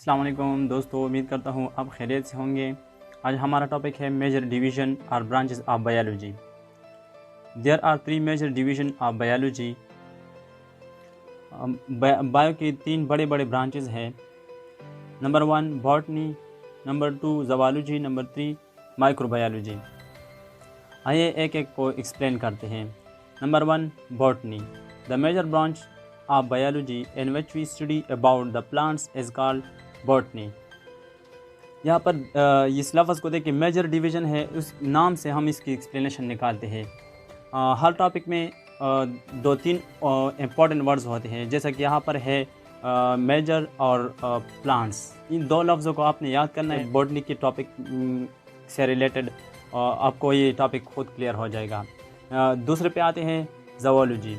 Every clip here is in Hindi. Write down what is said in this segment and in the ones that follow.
अस्सलाम वालेकुम दोस्तों, उम्मीद करता हूँ आप खैरियत से होंगे। आज हमारा टॉपिक है मेजर डिवीज़न और branches of biology. There are 3 major division of biology. Bio के 3 बड़े बड़े ब्रांचेस हैं। Number 1 botany, number 2 zoology, number 3 microbiology. आइए एक एक को एक्सप्लेन करते हैं। Number 1 botany, the major branch of biology in which we study about the plants is called botany. यहाँ पर इस लफ्ज़ को देखिए, मेजर डिवीज़न है, उस नाम से हम इसकी एक्सप्लेनेशन निकालते हैं। हर टॉपिक में 2-3 इम्पॉर्टेंट वर्ड्स होते हैं, जैसा कि यहाँ पर है मेजर और प्लांट्स। इन दो लफ्ज़ों को आपने याद करना है। बॉटनी के टॉपिक से रिलेटेड आपको ये टॉपिक खुद क्लियर हो जाएगा। दूसरे पे आते हैं zoology,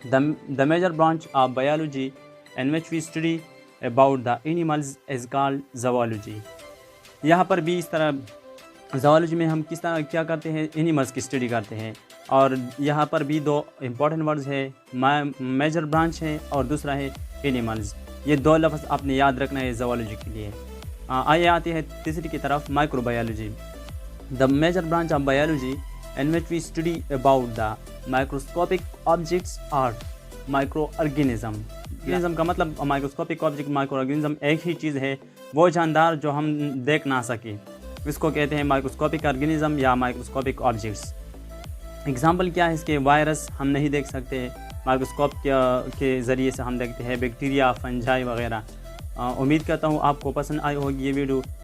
the major branch of biology in which we study about the animals is called zoology. यहाँ पर भी इस तरह ज़ूलॉजी में हम किस तरह क्या करते हैं, एनिमल्स की स्टडी करते हैं। और यहाँ पर भी 2 इम्पॉर्टेंट वर्ड्स है, मेजर ब्रांच है और दूसरा है एनिमल्स। ये 2 लफ्ज़ आपने याद रखना है ज़ूलॉजी के लिए। आइए आते हैं तीसरी की तरफ, microbiology, the major branch of biology in which we study about the microscopic objects और माइक्रो ऑर्गेनिज्म का मतलब माइक्रोस्कोपिक ऑब्जेक्ट, माइक्रो ऑर्गेनिज्म एक ही चीज़ है, वो जानदार जो हम देख ना सके, इसको कहते हैं माइक्रोस्कोपिक ऑर्गेनिज्म या माइक्रोस्कोपिक ऑब्जेक्ट्स। एग्जांपल क्या है इसके, वायरस हम नहीं देख सकते, माइक्रोस्कोप के ज़रिए से हम देखते हैं, बैक्टीरिया, फंजाई वगैरह। उम्मीद करता हूँ आपको पसंद आई होगी ये वीडियो।